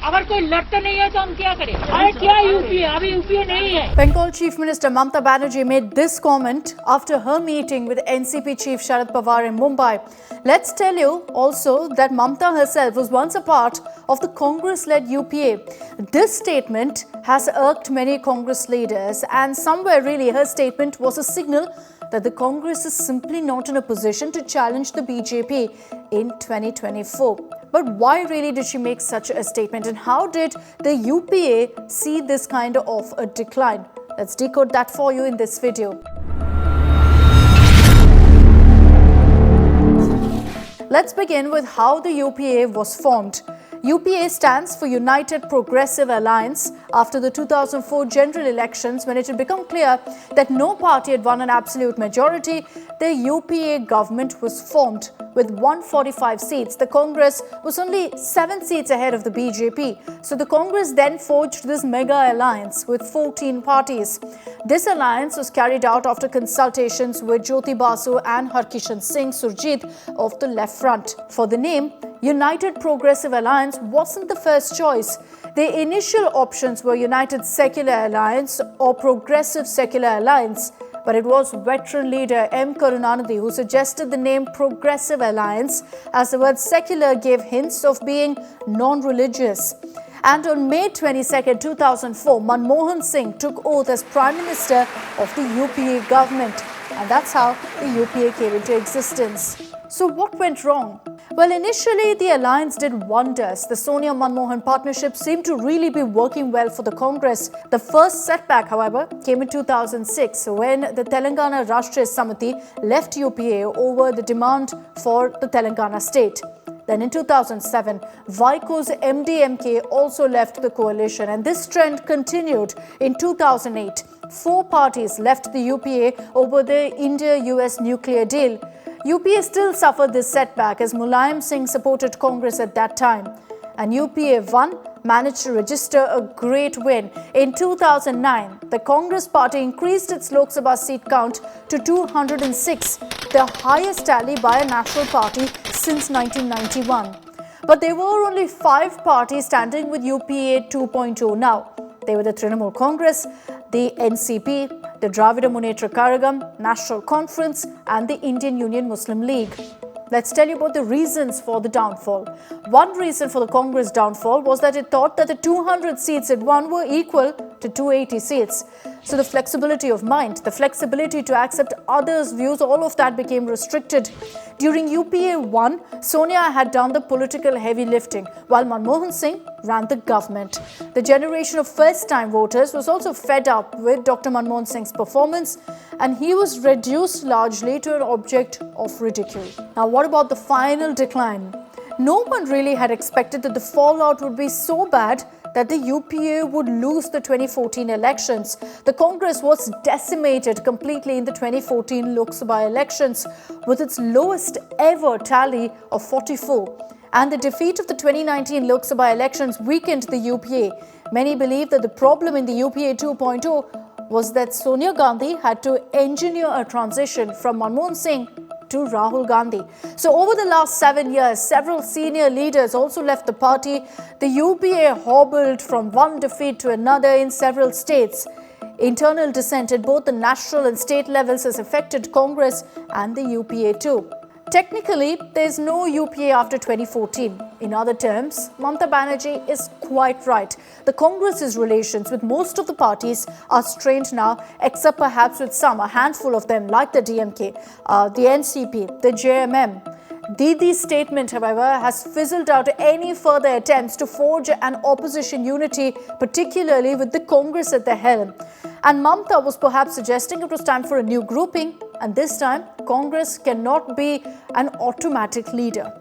अगर कोई लड़ता नहीं है तो हम क्या करें? अरे क्या यूपीए? अभी यूपीए नहीं है। Bengal Chief Minister Mamata Banerjee made this comment after her meeting with NCP Chief Sharad Pawar in Mumbai. Let's tell you also that Mamata herself was once a part of the Congress-led UPA. This statement has irked many Congress leaders, and somewhere really her statement was a signal that the Congress is simply not in a position to challenge the BJP in 2024. But why really did she make such a statement, and how did the UPA see this kind of a decline? Let's decode that for you in this video. Let's begin with how the UPA was formed. UPA stands for United Progressive Alliance after the 2004 general elections, when it had become clear that no party had won an absolute majority. The UPA government was formed with 145 seats. The Congress was only 7 seats ahead of the BJP. So the Congress then forged this mega alliance with 14 parties. This alliance was carried out after consultations with Jyoti Basu and Harkishan Singh Surjit of the Left Front. For the name, United Progressive Alliance wasn't the first choice. The initial options were United Secular Alliance or Progressive Secular Alliance. But it was veteran leader M. Karunanidhi who suggested the name Progressive Alliance, as the word secular gave hints of being non-religious. And on May 22, 2004, Manmohan Singh took oath as Prime Minister of the UPA government. And that's how the UPA came into existence. So what went wrong? Well, initially the alliance did wonders. The Sonia-Manmohan partnership seemed to really be working well for the Congress. The first setback, however, came in 2006 when the Telangana Rashtriya Samiti left UPA over the demand for the Telangana state. Then in 2007, Vaiko's MDMK also left the coalition, and this trend continued in 2008. 4 parties left the UPA over the India-US nuclear deal. UPA still suffered this setback as Mulayam Singh supported Congress at that time. And UPA 1 managed to register a great win. In 2009, the Congress party increased its Lok Sabha seat count to 206, the highest tally by a national party since 1991. But there were only 5 parties standing with UPA 2.0 now. They were the Trinamool Congress, the NCP, the Dravida Munnetra Kazhagam, National Conference and the Indian Union Muslim League. Let's tell you about the reasons for the downfall. One reason for the Congress downfall was that it thought that the 200 seats it won were equal to 280 seats. So the flexibility of mind, the flexibility to accept others' views, all of that became restricted. During UPA 1, Sonia had done the political heavy lifting, while Manmohan Singh ran the government. The generation of first-time voters was also fed up with Dr. Manmohan Singh's performance, and he was reduced largely to an object of ridicule. Now, what about the final decline? No one really had expected that the fallout would be so bad that the UPA would lose the 2014 elections. The Congress was decimated completely in the 2014 Lok Sabha elections with its lowest ever tally of 44. And the defeat of the 2019 Lok Sabha elections weakened the UPA. Many believe that the problem in the UPA 2.0 was that Sonia Gandhi had to engineer a transition from Manmohan Singh to Rahul Gandhi. So over the last 7 years, several senior leaders also left the party. The UPA hobbled from one defeat to another in several states. Internal dissent at both the national and state levels has affected Congress and the UPA too. Technically, there is no UPA after 2014. In other terms, Mamata Banerjee is quite right. The Congress's relations with most of the parties are strained now, except perhaps with some, a handful of them like the DMK, the NCP, the JMM. Didi's statement, however, has fizzled out any further attempts to forge an opposition unity, particularly with the Congress at the helm. And Mamata was perhaps suggesting it was time for a new grouping, and this time Congress cannot be an automatic leader.